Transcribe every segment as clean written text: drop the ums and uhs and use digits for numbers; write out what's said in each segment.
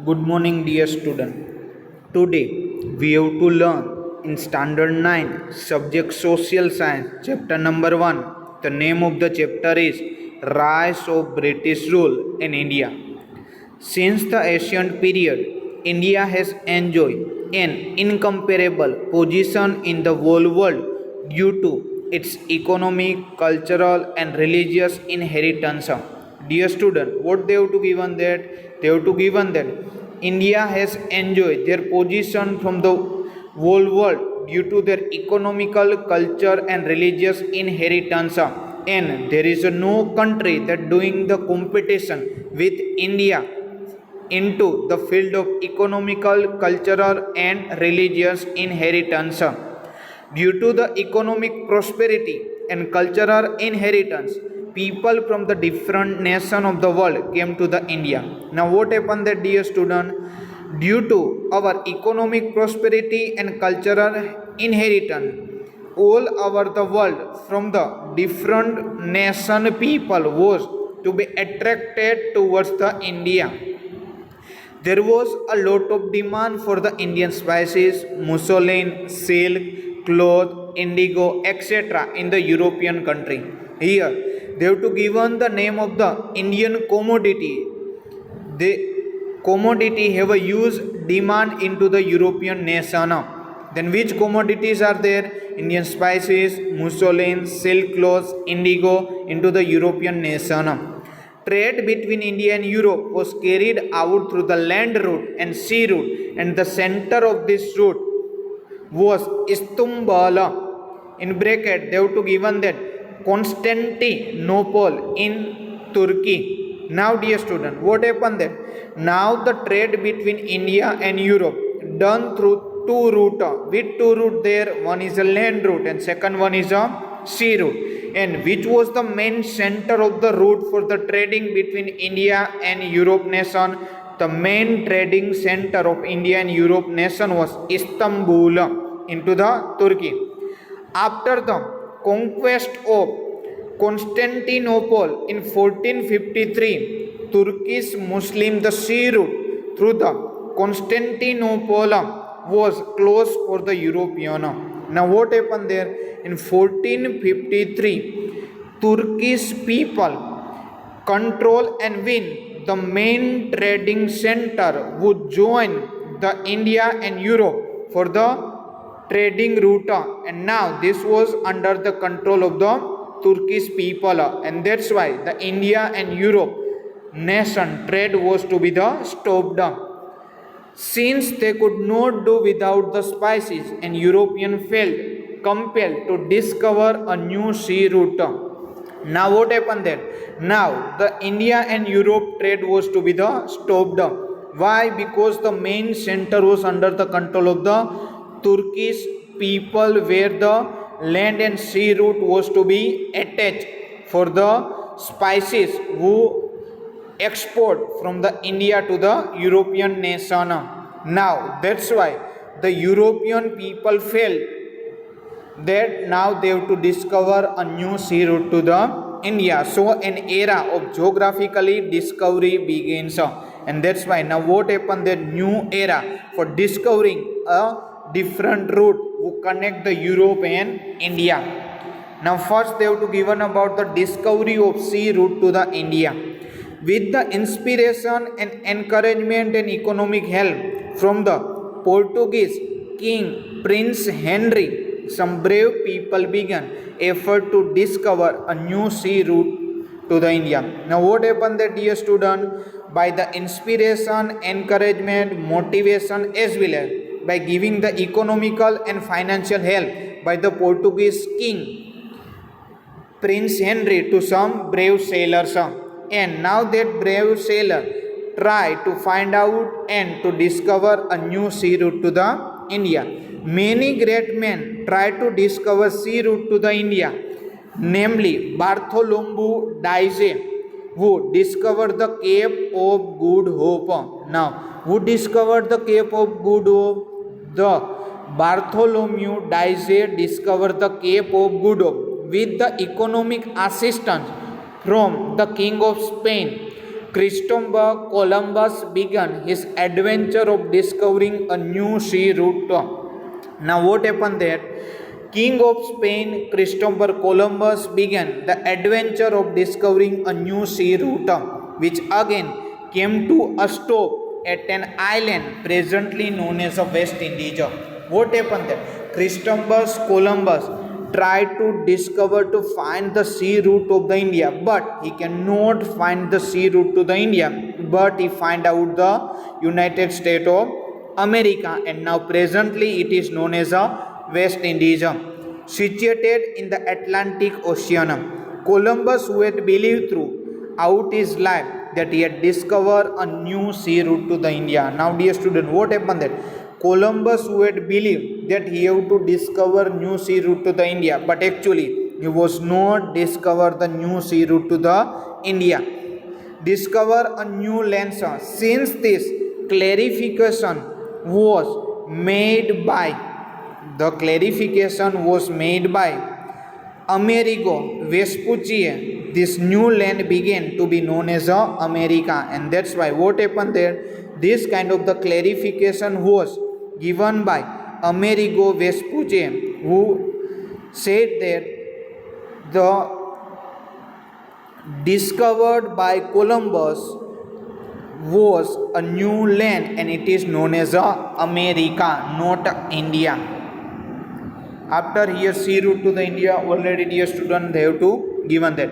Good morning, dear student. Today we have to learn in Standard 9, Subject Social Science, Chapter number 1. The name of the chapter is Rise of British Rule in India. Since the ancient period, India has enjoyed an incomparable position in the whole world due to its economic, cultural, and religious inheritance. Dear student, what they have to given that? They have to given that India has enjoyed their position from the whole world due to their economical, culture, and religious inheritance. And there is no country that doing the competition with India into the field of economical, cultural, and religious inheritance. Due to the economic prosperity and cultural inheritance, people from the different nations of the world came to the India. Now, what happened that, dear student? Due to our economic prosperity and cultural inheritance, all over the world from the different nation people was to be attracted towards the India. There was a lot of demand for the Indian spices, muslin, silk, cloth, indigo, etc. in the European country. Here, they have to given the name of the Indian commodity. The commodity have a huge demand into the European nation. Then which commodities are there? Indian spices, muslin, silk cloths, indigo into the European nation. Trade between India and Europe was carried out through the land route and sea route, and the center of this route was Istanbul. In bracket, they have to given that Constantinople in Turkey. Now, dear student, what happened then? Now the trade between India and Europe done through two route. With two route there, one is a land route and second one is a sea route. And which was the main center of the route for the trading between India and Europe nation? The main trading center of India and Europe nation was Istanbul into the Turkey. After the conquest of Constantinople in 1453, Turkish Muslim the sea route through the Constantinople was closed for the European. Now what happened there? In 1453, Turkish people control and win the main trading center would join the India and Europe for the trading route, and now this was under the control of the Turkish people, and that's why the India and Europe nation trade was to be the stopped. Since they could not do without the spices, and European felt compelled to discover a new sea route. Now what happened then? Now the India and Europe trade was to be the stopped. Why? Because the main center was under the control of the Turkish people, where the land and sea route was to be attached for the spices who export from the India to the European nation. Now that's why the European people felt that now they have to discover a new sea route to the India. So an era of geographically discovery begins, and that's why now what happened, that new era for discovering a different route who connect the Europe and India. Now first they have to given about the discovery of sea route to the India. With the inspiration and encouragement and economic help from the Portuguese King Prince Henry, some brave people began effort to discover a new sea route to the India. Now what happened there, dear student? By the inspiration, encouragement, motivation, as well as by giving the economical and financial help by the Portuguese King Prince Henry to some brave sailors. And now that brave sailor try to find out and to discover a new sea route to the India. Many great men try to discover sea route to the India, namely Bartholomew Dias, who discovered the Cape of Good Hope. Now, who discovered the Cape of Good Hope? The Bartholomew Dias discovered the Cape of Good Hope with the economic assistance from the King of Spain. Christopher Columbus began his adventure of discovering a new sea route. Now, what happened there? King of Spain Christopher Columbus began the adventure of discovering a new sea route, which again came to a stop at an island presently known as the West Indies. What happened there? Christopher Columbus tried to discover to find the sea route of the India, but he cannot find the sea route to the India, but he find out the United States of America, and now presently it is known as a West Indies, situated in the Atlantic Ocean. Columbus, who had believed throughout his life that he had discovered a new sea route to the India. Now, dear student, what happened there? Columbus, who had believed that he had to discover new sea route to the India, but actually he was not discover the new sea route to the India. Discover a new land. Since this clarification was made by Amerigo Vespucci, this new land began to be known as America, and that's why what happened there, this kind of the clarification was given by Amerigo Vespucci, who said that the discovered by Columbus was a new land and it is known as America, not India. After here sea route to the India, already dear student they have to given that.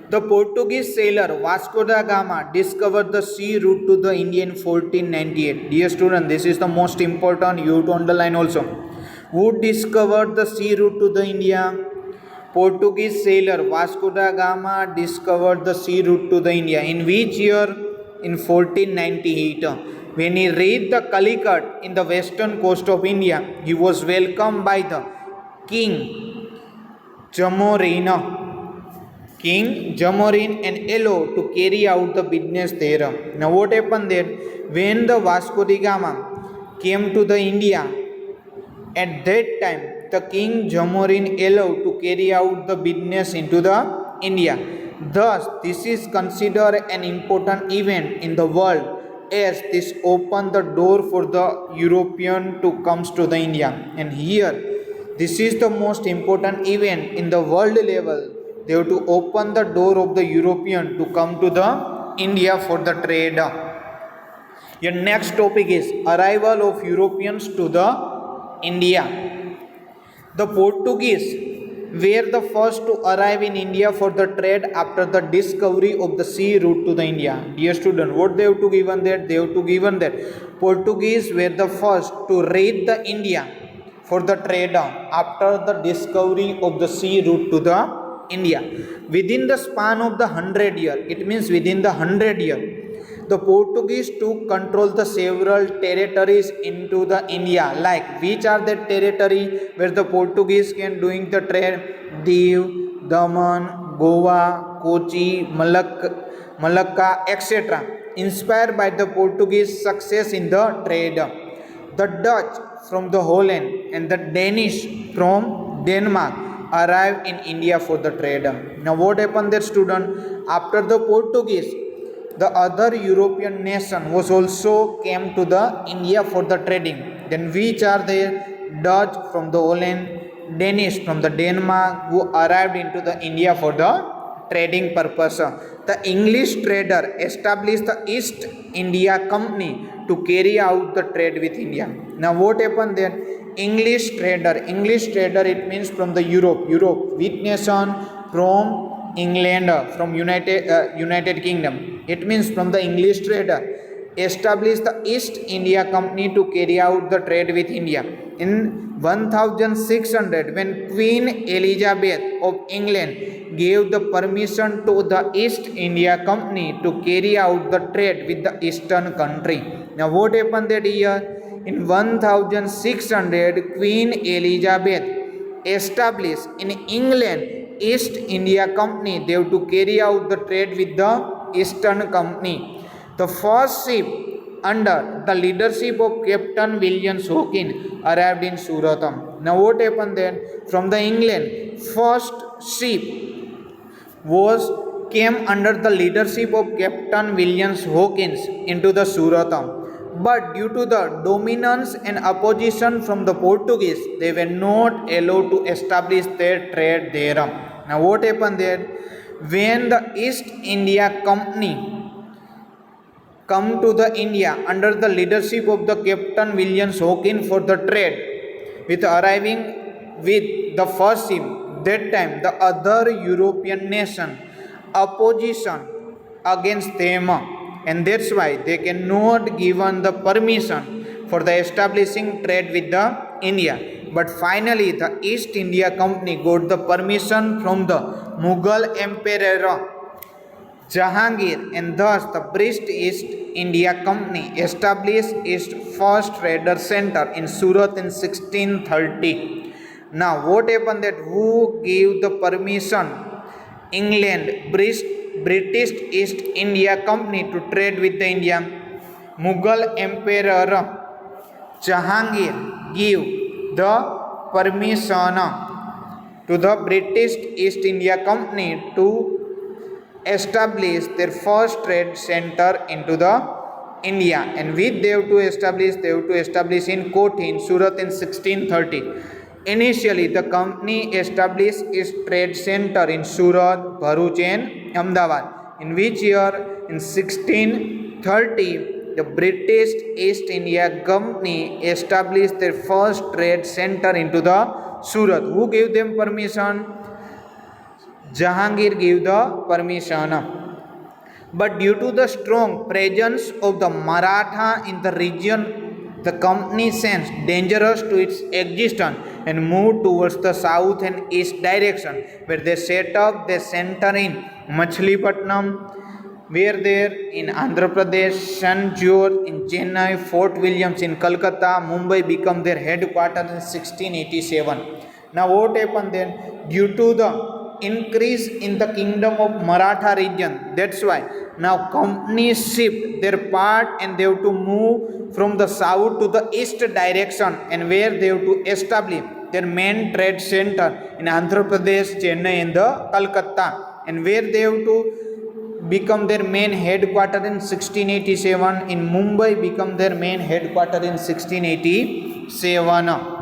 The Portuguese sailor Vasco da Gama discovered the sea route to the India in 1498. Dear student, this is the most important, you have to underline also. Who discovered the sea route to the India? Portuguese sailor Vasco da Gama discovered the sea route to the India. In which year? In 1498. When he reached the Calicut in the western coast of India, he was welcomed by the King Jamorin and allowed to carry out the business there. Now what happened there? When the Vasco da Gama came to the India, at that time the King Jamorin allowed to carry out the business into the India. Thus, this is considered an important event in the world, as this opened the door for the European to come to the India. And here, this is the most important event in the world level. They have to open the door of the European to come to the India for the trade. Your next topic is arrival of Europeans to the India. The Portuguese were the first to arrive in India for the trade after the discovery of the sea route to the India. Dear student, what they have to given that? They have to given that Portuguese were the first to reach the India for the trade after the discovery of the sea route to the India. Within the span of the 100 year, it means within the 100 year, the Portuguese took control the several territories into the India. Like which are the territory where the Portuguese can doing the trade? Diu, Daman, Goa, Kochi, Malacca, etc. Inspired by the Portuguese success in the trade, the Dutch from the Holland and the Danish from Denmark arrived in India for the trade. Now what happened there, student? After the Portuguese, the other European nation was also came to the India for the trading. Then which are there? Dutch from the Holland, Danish from the Denmark, who arrived into the India for the trading purpose. The English trader established the East India Company to carry out the trade with India. Now what happened there? English trader, it means from the Europe, which nation? From England, from United Kingdom. It means from the English trader established the East India Company to carry out the trade with India. In 1600, when Queen Elizabeth of England gave the permission to the East India Company to carry out the trade with the eastern country. Now what happened that year? In 1600, Queen Elizabeth established in England East India Company. They have to carry out the trade with the Eastern Company. The first ship under the leadership of Captain William Hawkins arrived in Surat. Now what happened then? From the England, first ship was came under the leadership of Captain William Hawkins into the Surat. But due to the dominance and opposition from the Portuguese, they were not allowed to establish their trade there. Now what happened there? When the East India Company come to the India under the leadership of the Captain William Hawkins for the trade, with arriving with the first ship, that time the other European nation opposition against them, and that's why they cannot given the permission for the establishing trade with the India. But finally the East India Company got the permission from the Mughal Emperor Jahangir, and thus the British East India Company established its first trader center in Surat in 1630. Now what happened that who gave the permission? England, British East India Company to trade with the India. Mughal Emperor Jahangir gave the permission to the British East India Company to establish their first trade center into the India, and with they have to establish in Kothi in Surat in 1630. Initially the company established its trade center in Surat, Bharuch and Ahmedabad. In which year? In 1630 the British East India Company established their first trade center into the Surat. Who gave them permission? Jahangir gave the permission. But due to the strong presence of the Maratha in the region, the company sensed dangerous to its existence and moved towards the south and east direction, where they set up their center in Machilipatnam, where there in Andhra Pradesh, St. George in Chennai, Fort Williams in Calcutta, Mumbai become their headquarters in 1687. Now what happened then? Due to the increase in the kingdom of Maratha region, that's why now companies shift their part and they have to move from the south to the east direction, and where they have to establish their main trade center in Andhra Pradesh, Chennai and the Calcutta, and where they have to become their main headquarters in 1687. In Mumbai become their main headquarters in 1687.